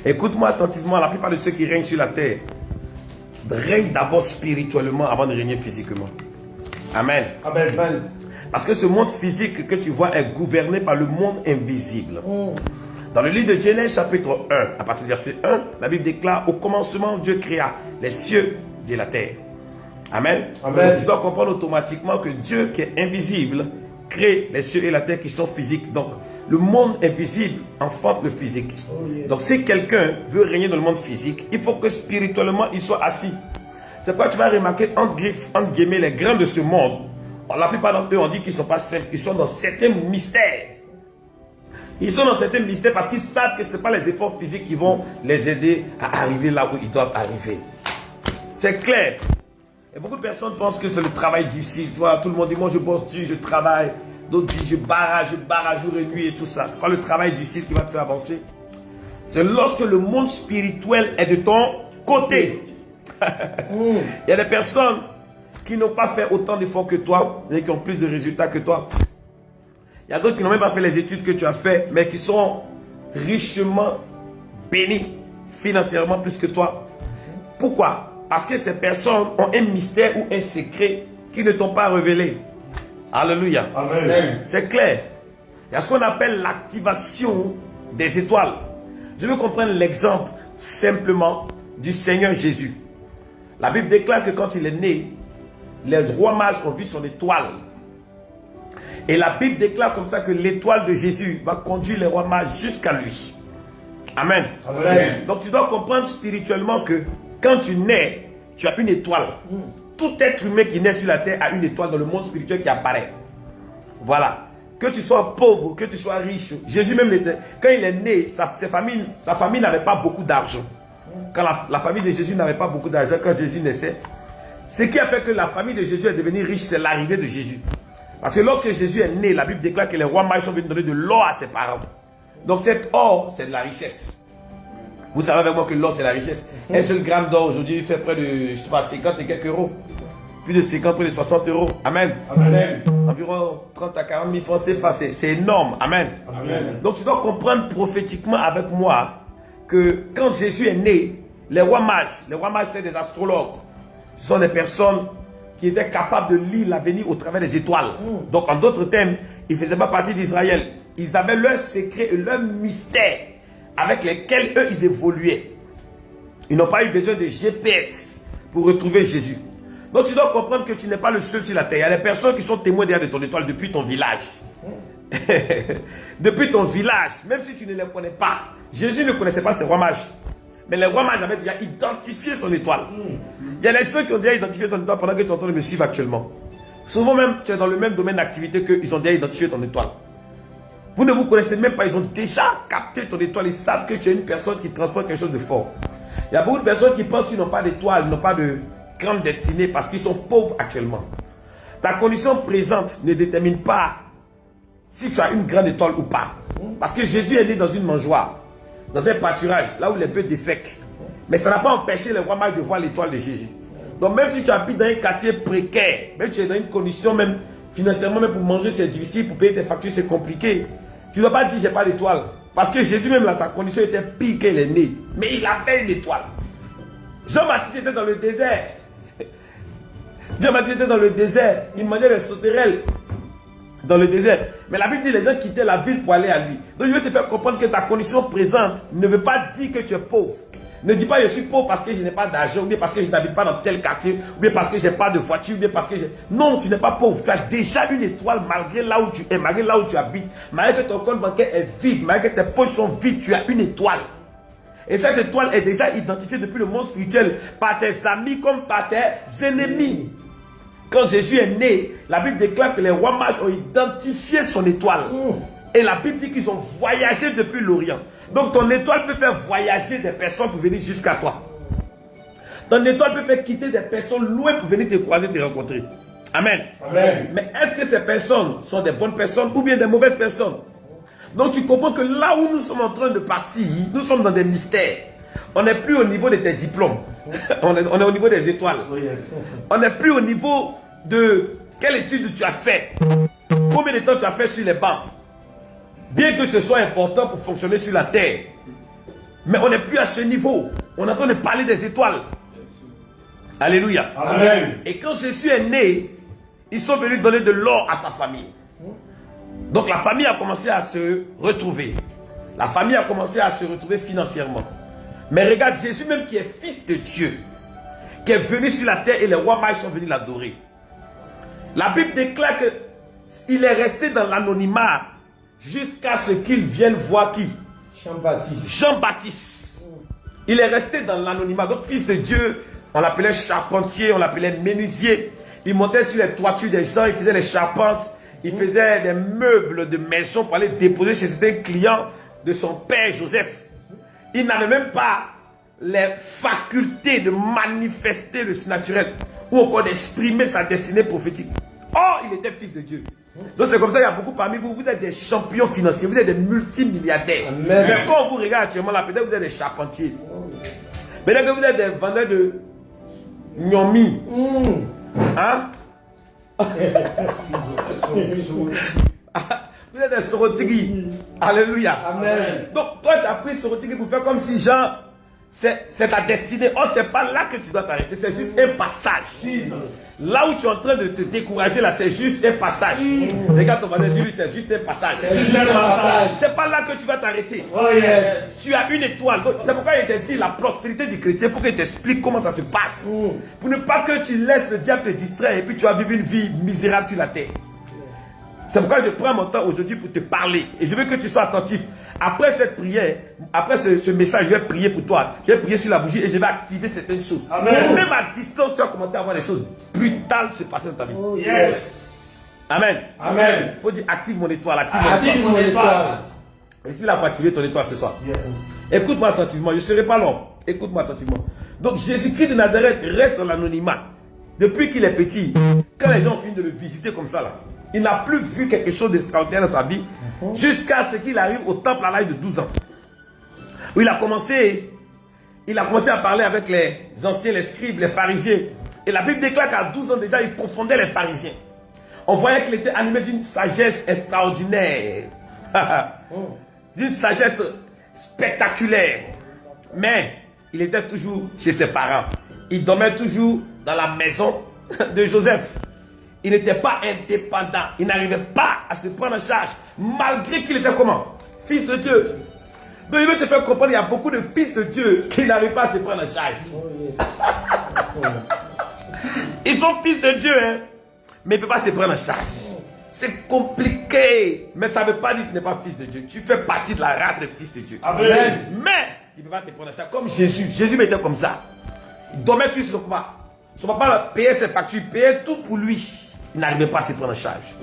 Écoute-moi attentivement, la plupart de ceux qui règnent sur la terre règnent d'abord spirituellement avant de régner physiquement. Amen. Amen. Parce que ce monde physique que tu vois est gouverné par le monde invisible. Dans le livre de Genèse chapitre 1, à partir du verset 1, la Bible déclare: au commencement, Dieu créa les cieux et la terre. Amen. Amen. Donc, tu dois comprendre automatiquement que Dieu qui est invisible crée les cieux et la terre qui sont physiques. Donc le monde invisible enfante le physique. Donc si quelqu'un veut régner dans le monde physique, il faut que spirituellement il soit assis. C'est pourquoi tu vas remarquer entre guillemets les grands de ce monde. La plupart d'entre eux on dit qu'ils ne sont pas simples, ils sont dans certains mystères. Ils sont dans certains mystères parce qu'ils savent que ce n'est pas les efforts physiques qui vont les aider à arriver là où ils doivent arriver. C'est clair. Et beaucoup de personnes pensent que c'est le travail difficile. Tu vois, tout le monde dit, moi je bosse dur, je travaille. D'autres disent, je barrage jour et nuit et tout ça. C'est pas le travail difficile qui va te faire avancer. C'est lorsque le monde spirituel est de ton côté. Il y a des personnes qui n'ont pas fait autant d'efforts que toi, mais qui ont plus de résultats que toi. Il y a d'autres qui n'ont même pas fait les études que tu as fait, mais qui sont richement bénis financièrement plus que toi. Pourquoi? Parce que ces personnes ont un mystère ou un secret qui ne t'ont pas révélé. Alléluia. Amen. C'est clair. Il y a ce qu'on appelle l'activation des étoiles. Je veux qu'on prenne l'exemple simplement du Seigneur Jésus. La Bible déclare que quand il est né, les rois mages ont vu son étoile. Et la Bible déclare comme ça que l'étoile de Jésus va conduire les rois mages jusqu'à lui. Amen. Amen. Donc tu dois comprendre spirituellement que quand tu nais, tu as une étoile. Tout être humain qui naît sur la terre a une étoile dans le monde spirituel qui apparaît. Voilà. Que tu sois pauvre, que tu sois riche. Jésus même, quand il est né, sa famille n'avait pas beaucoup d'argent. Quand la famille de Jésus n'avait pas beaucoup d'argent, quand Jésus naissait, ce qui a fait que la famille de Jésus est devenue riche, c'est l'arrivée de Jésus. Parce que lorsque Jésus est né, la Bible déclare que les rois mages sont venus donner de l'or à ses parents. Donc cet or, c'est de la richesse. Vous savez avec moi que l'or, c'est la richesse. Un seul gramme d'or aujourd'hui fait près de, je sais pas, 50 et quelques euros. Plus de 50, plus de 60 euros. Amen. Amen. Environ 30 à 40 000 francs CFA. C'est énorme. Amen. Amen. Donc tu dois comprendre prophétiquement avec moi que quand Jésus est né, les rois mages étaient des astrologues. Ce sont des personnes qui étaient capables de lire l'avenir au travers des étoiles. Donc en d'autres termes, ils ne faisaient pas partie d'Israël. Ils avaient leur secret et leur mystère avec lesquels eux ils évoluaient. Ils n'ont pas eu besoin de GPS pour retrouver Jésus. Donc tu dois comprendre que tu n'es pas le seul sur la terre. Il y a des personnes qui sont témoins derrière de ton étoile depuis ton village. Depuis ton village, même si tu ne les connais pas. Jésus ne connaissait pas ses rois mages. Mais les rois mages avaient déjà identifié son étoile. Il y a des gens qui ont déjà identifié ton étoile pendant que tu es en train de me suivre actuellement. Souvent même, tu es dans le même domaine d'activité qu'ils ont déjà identifié ton étoile. Vous ne vous connaissez même pas, ils ont déjà capté ton étoile. Ils savent que tu es une personne qui transporte quelque chose de fort. Il y a beaucoup de personnes qui pensent qu'ils n'ont pas d'étoile, n'ont pas de grande destinée parce qu'ils sont pauvres actuellement. Ta condition présente ne détermine pas si tu as une grande étoile ou pas. Parce que Jésus est né dans une mangeoire, dans un pâturage, là où les bœufs défèquent. Mais ça n'a pas empêché les rois mages de voir l'étoile de Jésus. Donc même si tu habites dans un quartier précaire, même si tu es dans une condition même financièrement, même pour manger c'est difficile, pour payer tes factures c'est compliqué, tu ne dois pas dire j'ai pas d'étoile. Parce que Jésus même là, sa condition était pire qu'il est né. Mais il avait une étoile. Jean-Baptiste était dans le désert. Jean-Baptiste était dans le désert. Il mangeait les sauterelles dans le désert. Mais la Bible dit que les gens quittaient la ville pour aller à lui. Donc je vais te faire comprendre que ta condition présente ne veut pas dire que tu es pauvre. Ne dis pas je suis pauvre parce que je n'ai pas d'argent, ou bien parce que je n'habite pas dans tel quartier, ou bien parce que je n'ai pas de voiture, ou bien parce que j'ai... Non, tu n'es pas pauvre. Tu as déjà une étoile malgré là où tu es, malgré là où tu habites. Malgré que ton compte bancaire est vide, malgré que tes poches sont vides, tu as une étoile. Et cette étoile est déjà identifiée depuis le monde spirituel par tes amis comme par tes ennemis. Quand Jésus est né, la Bible déclare que les rois mages ont identifié son étoile. Et la Bible dit qu'ils ont voyagé depuis l'Orient. Donc ton étoile peut faire voyager des personnes pour venir jusqu'à toi. Ton étoile peut faire quitter des personnes loin pour venir te croiser, te rencontrer. Amen. Amen. Mais est-ce que ces personnes sont des bonnes personnes ou bien des mauvaises personnes? Donc tu comprends que là où nous sommes en train de partir, nous sommes dans des mystères. On n'est plus au niveau de tes diplômes. On est au niveau des étoiles. On n'est plus au niveau de quelle étude tu as fait. Combien de temps tu as fait sur les bancs. Bien que ce soit important pour fonctionner sur la terre. Mais on n'est plus à ce niveau. On est en train de parler des étoiles. Alléluia. Amen. Et quand Jésus est né, ils sont venus donner de l'or à sa famille. Donc la famille a commencé à se retrouver. La famille a commencé à se retrouver financièrement. Mais regarde, Jésus même qui est fils de Dieu, qui est venu sur la terre et les rois mages sont venus l'adorer. La Bible déclare qu'il est resté dans l'anonymat jusqu'à ce qu'il vienne voir qui? Jean-Baptiste. Jean-Baptiste. Il est resté dans l'anonymat. Donc fils de Dieu, on l'appelait charpentier, on l'appelait menuisier. Il montait sur les toitures des gens, il faisait les charpentes, il faisait des meubles de maison pour aller déposer chez certains clients de son père Joseph. Il n'avait même pas les facultés de manifester le surnaturel ou encore d'exprimer sa destinée prophétique. Or, il était fils de Dieu. Donc c'est comme ça, il y a beaucoup parmi vous, vous êtes des champions financiers, vous êtes des multimilliardaires. Amen. Mais quand on vous regarde actuellement là, peut-être vous êtes des charpentiers. Peut-être que vous êtes des vendeurs de gnomi. Hein? Vous êtes des sorotigi. Alléluia. Amen. Donc toi tu as pris sorotigi pour faire comme si genre c'est ta destinée. Oh, c'est pas là que tu dois t'arrêter, c'est juste un passage. Là où tu es en train de te décourager là, c'est juste un passage. Regarde ton voisin, dis-lui c'est juste un passage. C'est pas là que tu vas t'arrêter. Oh yes. Tu as une étoile. C'est pourquoi il t'a dit la prospérité du chrétien. Il faut qu'il t'explique comment ça se passe. Pour ne pas que tu laisses le diable te distraire et puis tu vas vivre une vie misérable sur la terre. C'est pourquoi je prends mon temps aujourd'hui pour te parler. Et je veux que tu sois attentif. Après cette prière, après ce message, je vais prier pour toi. Je vais prier sur la bougie et je vais activer certaines choses. Amen. Même à distance, tu vas commencer à voir des choses brutales se passer dans ta vie. Oh yes. Amen. Amen. Il faut dire active mon étoile. Active mon étoile. Et suis là pour activer ton étoile ce soir. Yes. Écoute-moi attentivement, je ne serai pas long. Écoute-moi attentivement. Donc Jésus-Christ de Nazareth reste dans l'anonymat. Depuis qu'il est petit, quand les gens finissent de le visiter comme ça, là, il n'a plus vu quelque chose d'extraordinaire dans sa vie jusqu'à ce qu'il arrive au temple à l'âge de 12 ans. Où il a commencé à parler avec les anciens, les scribes, les pharisiens. Et la Bible déclare qu'à 12 ans déjà, il confondait les pharisiens. On voyait qu'il était animé d'une sagesse extraordinaire. D'une sagesse spectaculaire. Mais il était toujours chez ses parents. Il dormait toujours dans la maison de Joseph. Il n'était pas indépendant. Il n'arrivait pas à se prendre en charge. Malgré qu'il était comment? Fils de Dieu. Donc il veut te faire comprendre, il y a beaucoup de fils de Dieu qui n'arrivent pas à se prendre en charge. Ils sont fils de Dieu, hein, mais ils ne peuvent pas se prendre en charge. C'est compliqué. Mais ça ne veut pas dire que tu n'es pas fils de Dieu. Tu fais partie de la race des fils de Dieu. Amen. Mais tu ne peux pas te prendre en charge. Comme Jésus. Jésus était comme ça. Il dormait toujours sur son papa. Son papa payait ses factures, payait tout pour lui. Il n'arrivait pas à se prendre en charge.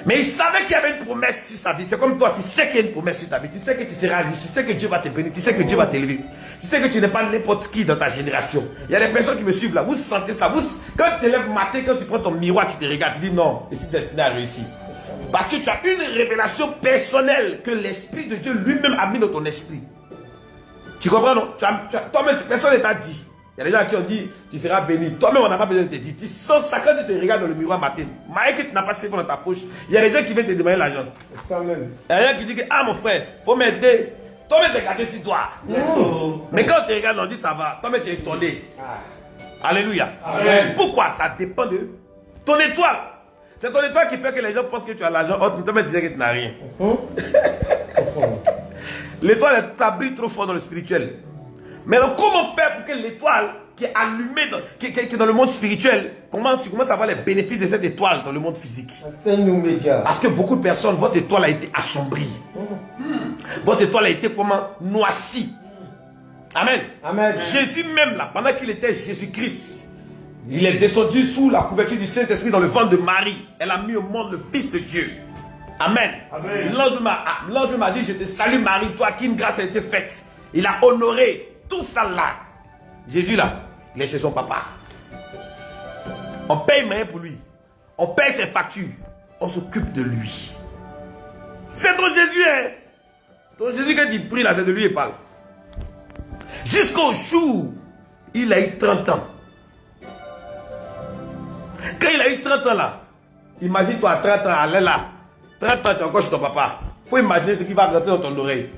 Mais il savait qu'il y avait une promesse sur sa vie. C'est comme toi, tu sais qu'il y a une promesse sur ta vie. Tu sais que tu seras riche. Tu sais que Dieu va te bénir. Tu sais que Dieu va t'élever. Tu sais que tu n'es pas n'importe qui dans ta génération. Il y a des personnes qui me suivent là. Vous sentez ça. Quand tu te lèves matin, quand tu prends ton miroir, tu te regardes. Tu dis non, je suis destiné à réussir. Parce que tu as une révélation personnelle que l'Esprit de Dieu lui-même a mis dans ton esprit. Tu comprends, non? Toi-même, personne ne t'a dit. Il y a des gens qui ont dit, tu seras béni. Toi-même, on n'a pas besoin de te dire. Tu sens ça quand tu te regardes dans le miroir matin. Malgré que tu n'as pas ce dans ta poche, il y a des gens qui viennent te demander l'argent. Il y a des gens qui disent, ah mon frère, il faut m'aider. Toi-même, c'est gardé sur toi. Mais quand on te regarde, on dit, ça va. Toi-même, tu es étonné. Alléluia. Amen. Pourquoi? Ça dépend de ton étoile. C'est ton étoile qui fait que les gens pensent que tu as l'argent. Toi-même, tu disais que tu n'as rien. L'étoile t'abri trop fort dans le spirituel. Mais alors, comment faire pour que l'étoile qui est allumée, qui est dans le monde spirituel, comment tu commences à avoir les bénéfices de cette étoile dans le monde physique? Enseigne-nous, médias. Parce que beaucoup de personnes, votre étoile a été assombrie. Votre étoile a été comment? Noircie. Amen. Amen. Jésus même là, pendant qu'il était Jésus-Christ, il est descendu sous la couverture du Saint-Esprit dans le ventre de Marie. Elle a mis au monde le Fils de Dieu. Amen. Amen. L'ange m'a dit, je te salue Marie, toi à qui une grâce a été faite. Il a honoré tout ça là. Jésus là, il est chez son papa. On paye rien pour lui. On paye ses factures. On s'occupe de lui. C'est ton Jésus, hein. Ton Jésus quand il prie là, c'est de lui il parle. Jusqu'au jour, il a eu 30 ans. Quand il a eu 30 ans là, imagine-toi à 30 ans, allez là. 30 ans, tu es encore chez ton papa. Il faut imaginer ce qui va rentrer dans ton oreille.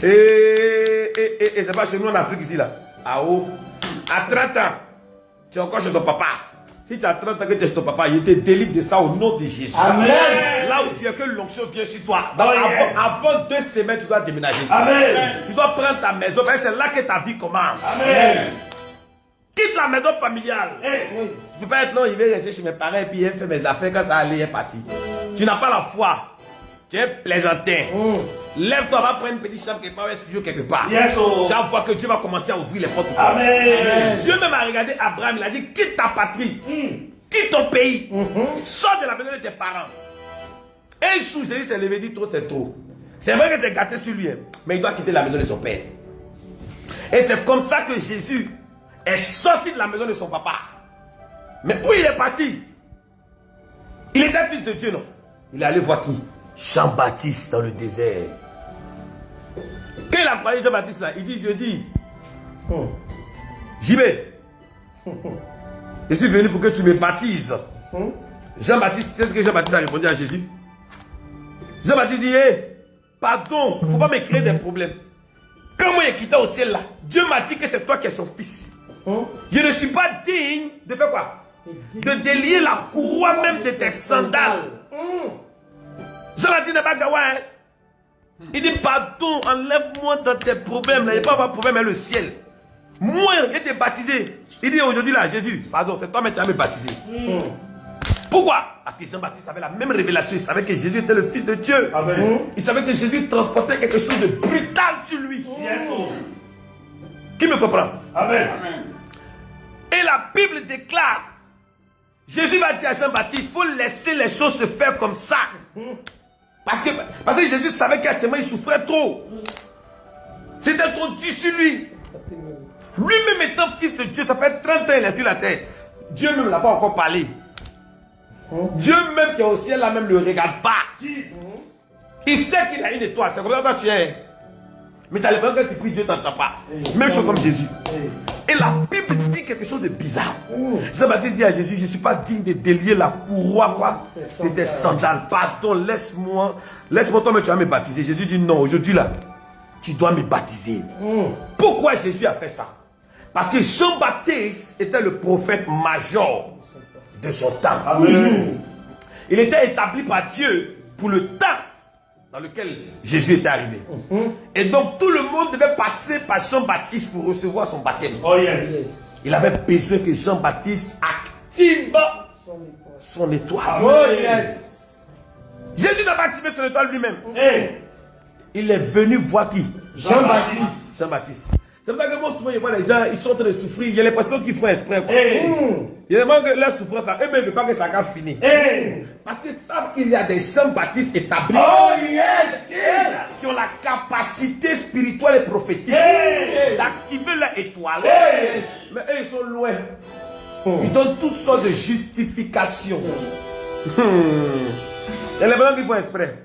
Et c'est pas chez nous en Afrique ici là. Ah oh. À 30 ans, tu es encore chez ton papa. Si tu as 30 ans que tu es chez ton papa, il te délivre de ça au nom de Jésus. Amen. Là où tu es, que l'onction vient sur toi. Avant 2 semaines, tu dois déménager. Amen. Tu dois prendre ta maison. C'est là que ta vie commence. Amen. Quitte la maison familiale. Tu peux pas être non, il va rester chez mes parents et puis il fait mes affaires quand ça allait, il est parti. Tu n'as pas la foi. Tu es plaisantin. Lève-toi, va prendre une petite chambre quelque part, un studio quelque part. Yes, oh. Tu vas voir que Dieu va commencer à ouvrir les portes. Amen. Dieu même a regardé Abraham, il a dit quitte ta patrie, quitte ton pays, sors de la maison de tes parents. Et sous Jésus s'est levé, dit trop, c'est trop. C'est vrai que c'est gâté sur lui, hein, mais il doit quitter la maison de son père. Et c'est comme ça que Jésus est sorti de la maison de son papa. Mais où il est parti? Il était fils de Dieu, non? Il est allé voir qui? Jean-Baptiste dans le désert. Quand il a croyé Jean-Baptiste là, il dit, je dis, j'y vais. Je suis venu pour que tu me baptises. Jean-Baptiste, c'est ce que Jean-Baptiste a répondu à Jésus. Jean-Baptiste dit, hey, pardon, il ne faut pas me créer des problèmes. Quand moi j'ai quitté au ciel là, Dieu m'a dit que c'est toi qui es son fils. Je ne suis pas digne de faire quoi? De délier la courroie même de tes sandales. Jean-Baptiste n'est pas gawa, hein? Il dit, pardon, enlève-moi dans tes problèmes. Il n'y a pas de problème, mais le ciel. Moi, j'ai été baptisé. Il dit aujourd'hui là, Jésus, pardon, c'est toi mais tu as me baptisé. Pourquoi? Parce que Jean-Baptiste avait la même révélation. Il savait que Jésus était le Fils de Dieu. Amen. Il savait que Jésus transportait quelque chose de brutal sur lui. Qui me comprend? Amen. Et la Bible déclare, Jésus va dire à Jean-Baptiste, il faut laisser les choses se faire comme ça. Parce que Jésus savait qu'actuellement il souffrait trop. C'était trop dur sur lui. Lui-même étant fils de Dieu, ça fait 30 ans qu'il est sur la terre. Dieu même ne l'a pas encore parlé. Dieu même qui est au ciel là même ne le regarde pas. Il sait qu'il a une étoile. C'est comme ça que tu es. Mais tu as l'impression que tu pries, Dieu ne t'entend pas. Même chose comme Jésus. Et la Bible dit quelque chose de bizarre. Jean-Baptiste dit à Jésus, je ne suis pas digne de délier la courroie quoi, de tes sandales. Pardon, laisse-moi. Laisse-moi toi, mais tu vas me baptiser. Jésus dit non, aujourd'hui là, tu dois me baptiser. Pourquoi Jésus a fait ça? Parce que Jean-Baptiste était le prophète major de son temps. Amen. Il était établi par Dieu pour le temps dans lequel Jésus était arrivé. Et donc tout le monde devait passer par Jean-Baptiste pour recevoir son baptême. Oh yes. Il avait besoin que Jean-Baptiste active son étoile. Oh yes. Jésus n'a pas activé son étoile lui-même. Hey. Il est venu voir qui? Jean-Baptiste. Jean-Baptiste. C'est pour ça que moi souvent je vois les gens, ils sont en train de souffrir. Il y a l'impression qu'ils font exprès. Hey. Il y a que leur souffrance, eux-mêmes ne veulent pas que ça a fini. Hey. Parce qu'ils savent qu'il y a des Jean-Baptiste établis. Oh yes. Qui ont la capacité spirituelle et prophétique d'activer leur étoile. Mais eux, ils sont loin. Ils donnent toutes sortes de justifications. Il y a les gens qui font exprès.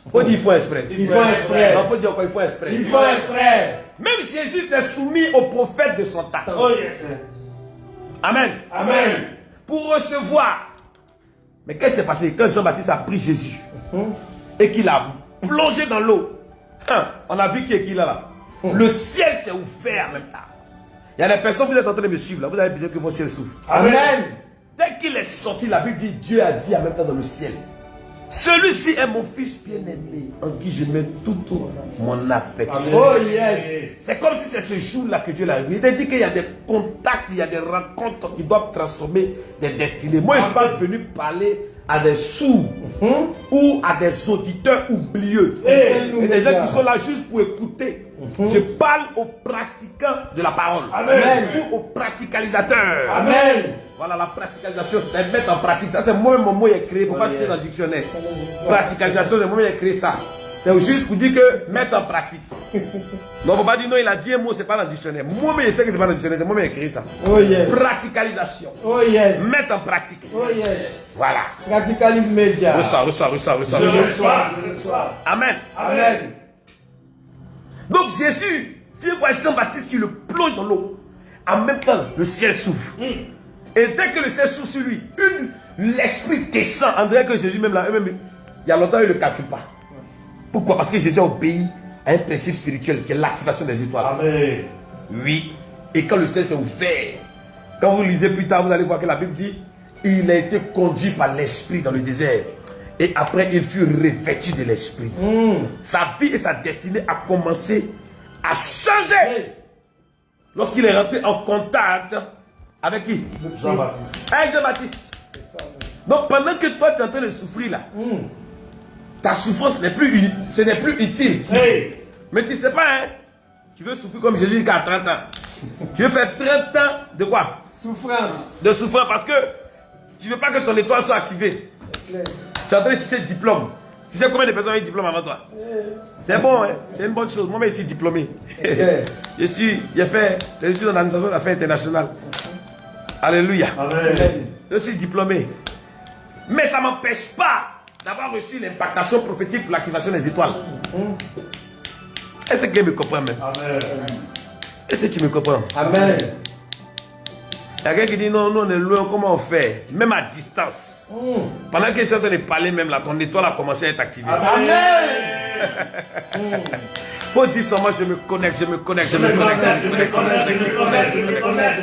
Il faut dire qu'il faut exprès. Il faut exprès. Non, il faut dire quoi? Il faut exprès. Il faut exprès. Même Jésus s'est soumis au prophète de son temps. Oh yes. Amen. Amen. Pour recevoir. Mais qu'est-ce qui s'est passé quand Jean-Baptiste a pris Jésus et qu'il a plongé dans l'eau? On a vu qui est qui là. Le ciel s'est ouvert en même temps. Il y a des personnes, vous êtes en train de me suivre là. Vous avez besoin que vos ciel s'ouvre. Amen. Dès qu'il est sorti, la Bible dit, Dieu a dit en même temps dans le ciel, celui-ci est mon fils bien-aimé, en qui je mets toute mon affection. Oh yes. C'est comme si c'est ce jour-là que Dieu l'a révélé. Il a dit qu'il y a des contacts, il y a des rencontres qui doivent transformer des destinées. Moi, je ne suis pas venu parler à des sourds ou à des auditeurs oublieux. Et des gens qui sont là juste pour écouter. Je parle aux pratiquants de la parole. Amen. Ou aux praticalisateurs. Amen. Voilà, la praticalisation, c'est mettre en pratique. Ça, c'est moi-même mon mot est créé. Il ne faut pas chercher dans le dictionnaire. Praticalisation, c'est moi-même créé ça. C'est juste pour dire que mettre en pratique. Non, il ne faut pas dire non, il a dit un mot, c'est pas dans le dictionnaire. Moi-même, je sais que c'est pas dans le dictionnaire, c'est moi-même écrit ça. Oh yes. Praticalisation. Oh yes. Mettre en pratique. Oh yes. Voilà. Radicalisme média. Reçois. Je reçois. Amen. Amen. Donc Jésus vient voir Jean-Baptiste qui le plonge dans l'eau. En même temps, le ciel s'ouvre. Et dès que le ciel s'ouvre sur lui, l'esprit descend. On dirait que Jésus même là, il y a longtemps, il ne le calcule pas. Pourquoi? Parce que Jésus a obéi à un principe spirituel qui est l'activation des étoiles. Amen. Oui. Et quand le ciel s'est ouvert, quand vous lisez plus tard, vous allez voir que la Bible dit il a été conduit par l'Esprit dans le désert. Et après, il fut revêtu de l'Esprit. Sa vie et sa destinée a commencé à changer. Lorsqu'il est rentré en contact avec qui? Jean-Baptiste. Avec Jean-Baptiste. Donc pendant que toi tu es en train de souffrir là, ta souffrance n'est plus, ce n'est plus utile. Hey. Mais tu ne sais pas, hein, tu veux souffrir comme Jésus jusqu'à 30 ans. Tu veux faire 30 ans de quoi? Souffrance. De souffrance parce que tu ne veux pas que ton étoile soit activée. Tu es en train de chercher diplôme. Tu sais combien de personnes ont eu diplôme avant toi? C'est bon, hein? C'est une bonne chose. Moi-même, je suis diplômé. J'ai fait des études en administration d'affaires internationales. Alléluia. Amen. Je suis diplômé. Mais ça ne m'empêche pas d'avoir reçu l'impactation prophétique pour l'activation des étoiles. Est-ce que quelqu'un me comprend même? Amen. Est-ce que tu me comprends? Amen. Il y a quelqu'un qui dit non, nous on est loin, comment on fait? Même à distance. Pendant que je suis en train de parler, même là, ton étoile a commencé à être activée. Amen. Faut dire seulement je me connecte, je me connecte, je me connecte, je me connecte, je me connecte.